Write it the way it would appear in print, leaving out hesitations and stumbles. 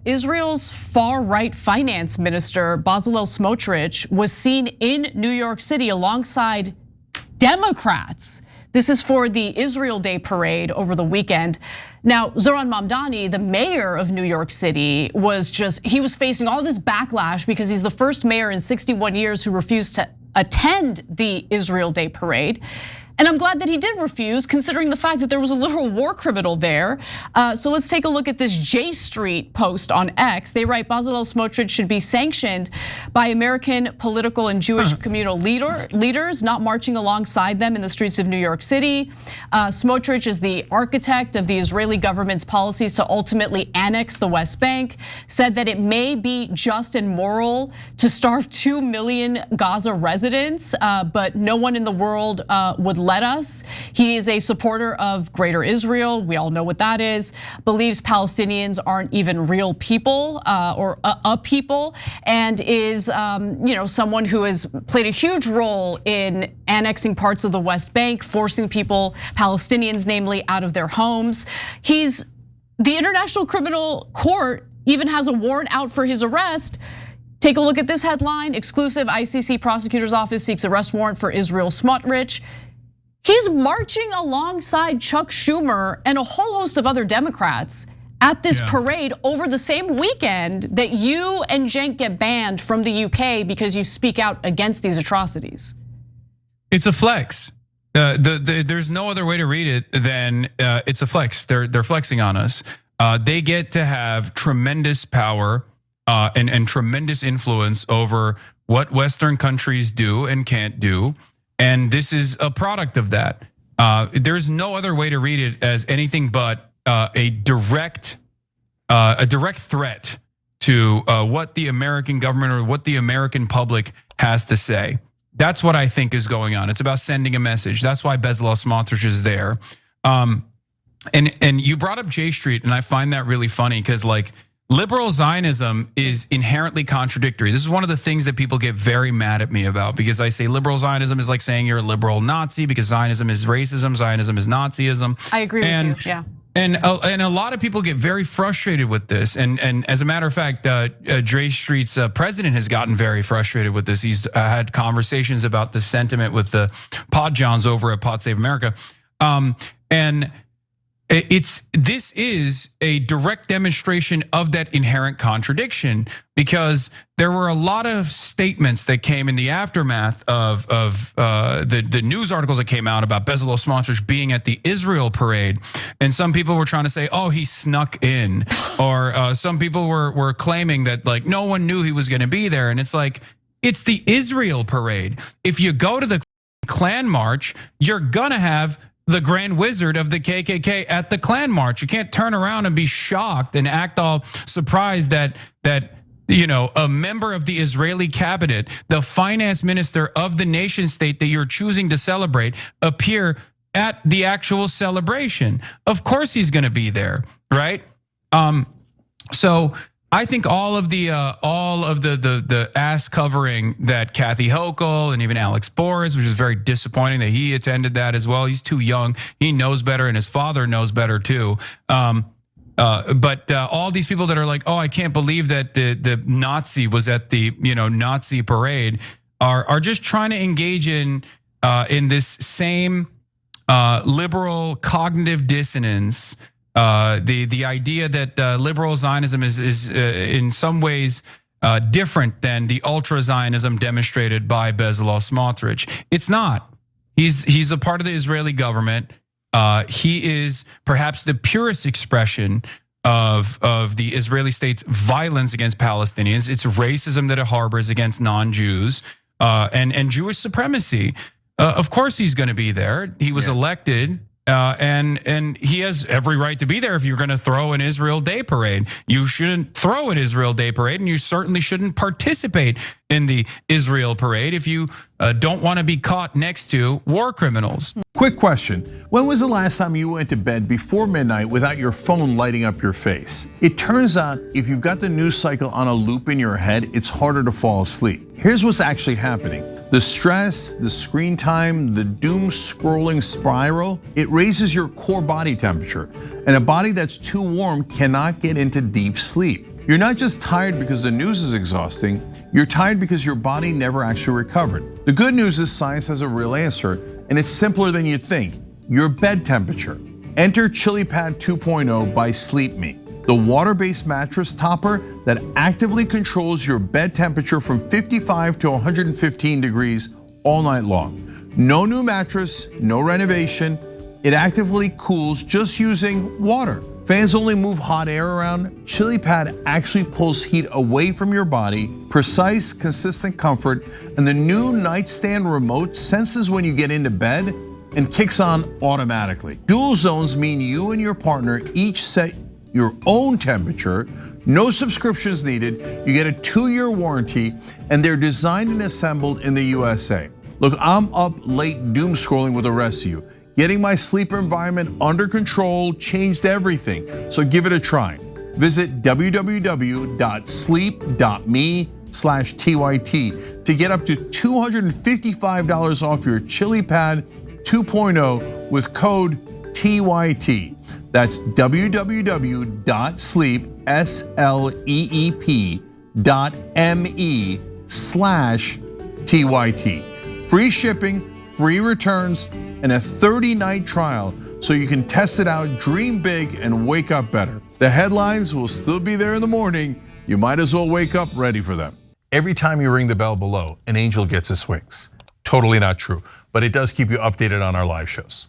Israel's far-right finance minister, Bezalel Smotrich, was seen in New York City alongside Democrats. This is for the Israel Day parade over the weekend. Now, Zohran Mamdani, the mayor of New York City, he was facing all this backlash because he's the first mayor in 61 years who refused to attend the Israel Day parade. And I'm glad that he did refuse, considering the fact that there was a literal war criminal there. So let's take a look at this J Street post on X. They write, Bezalel Smotrich should be sanctioned by American political and Jewish communal leaders, not marching alongside them in the streets of New York City. Smotrich is the architect of the Israeli government's policies to ultimately annex the West Bank, said that it may be just and moral to starve 2 million Gaza residents, but no one in the world would let us. He is a supporter of Greater Israel. We all know what that is. Believes Palestinians aren't even real people or a people, and is someone who has played a huge role in annexing parts of the West Bank, forcing people, Palestinians namely, out of their homes. The International Criminal Court even has a warrant out for his arrest. Take a look at this headline: exclusive ICC prosecutor's office seeks arrest warrant for Bezalel Smotrich. He's marching alongside Chuck Schumer and a whole host of other Democrats at this parade over the same weekend that you and Cenk get banned from the UK because you speak out against these atrocities. It's a flex. There's no other way to read it than it's a flex. They're flexing on us. They get to have tremendous power and tremendous influence over what Western countries do and can't do. And this is a product of that. There's no other way to read it as anything but a direct threat to what the American government or what the American public has to say. That's what I think is going on. It's about sending a message. That's why Bezalel Smotrich is there. And you brought up J Street, and I find that really funny because liberal Zionism is inherently contradictory. This is one of the things that people get very mad at me about, because I say liberal Zionism is like saying you're a liberal Nazi, because Zionism is racism, Zionism is Nazism. I agree with you, yeah. And a lot of people get very frustrated with this. And as a matter of fact, J Street's president has gotten very frustrated with this. He's had conversations about the sentiment with the Pod Johns over at Pod Save America. And this is a direct demonstration of that inherent contradiction, because there were a lot of statements that came in the aftermath of the news articles that came out about Bezalel Smotrich being at the Israel parade, and some people were trying to say, oh, he snuck in, or some people were claiming that no one knew he was going to be there, and it's it's the Israel parade. If you go to the Klan march, you're gonna have the Grand Wizard of the KKK at the Klan march. You can't turn around and be shocked and act all surprised that a member of the Israeli cabinet, the finance minister of the nation state that you're choosing to celebrate, appear at the actual celebration. Of course he's going to be there, right? So I think all of the ass covering that Kathy Hochul and even Alex Boris, which is very disappointing that he attended that as well. He's too young. He knows better, and his father knows better too. But all these people that are like, oh, I can't believe that the Nazi was at the Nazi parade, are just trying to engage in this same liberal cognitive dissonance. The idea that liberal Zionism is in some ways different than the ultra Zionism demonstrated by Bezalel Smotrich. It's not. He's a part of the Israeli government. He is perhaps the purest expression of the Israeli state's violence against Palestinians. It's racism that it harbors against non-Jews and Jewish supremacy. Of course, he's going to be there. He was elected. And he has every right to be there. If you're going to throw an Israel Day parade, you shouldn't throw an Israel Day parade, and you certainly shouldn't participate in the Israel parade if you don't want to be caught next to war criminals. Quick question. When was the last time you went to bed before midnight without your phone lighting up your face? It turns out if you've got the news cycle on a loop in your head, it's harder to fall asleep. Here's what's actually happening. The stress, the screen time, the doom scrolling spiral, it raises your core body temperature. And a body that's too warm cannot get into deep sleep. You're not just tired because the news is exhausting, you're tired because your body never actually recovered. The good news is science has a real answer, and it's simpler than you think. Your bed temperature. Enter ChiliPad 2.0 by Sleep Me, the water-based mattress topper that actively controls your bed temperature from 55 to 115 degrees all night long. No new mattress, no renovation. It actively cools just using water. Fans only move hot air around. ChiliPad actually pulls heat away from your body, precise, consistent comfort, and the new nightstand remote senses when you get into bed and kicks on automatically. Dual zones mean you and your partner each set your own temperature. No subscriptions needed. You get a 2-year warranty, and they're designed and assembled in the USA. Look, I'm up late doom scrolling with the rest of you. Getting my sleep environment under control changed everything, so give it a try. Visit www.sleep.me/TYT to get up to $255 off your ChiliPad 2.0 with code TYT. That's www.sleep.me/TYT. Free shipping, free returns, and a 30-night trial so you can test it out, dream big, and wake up better. The headlines will still be there in the morning. You might as well wake up ready for them. Every time you ring the bell below, an angel gets his wings. Totally not true, but it does keep you updated on our live shows.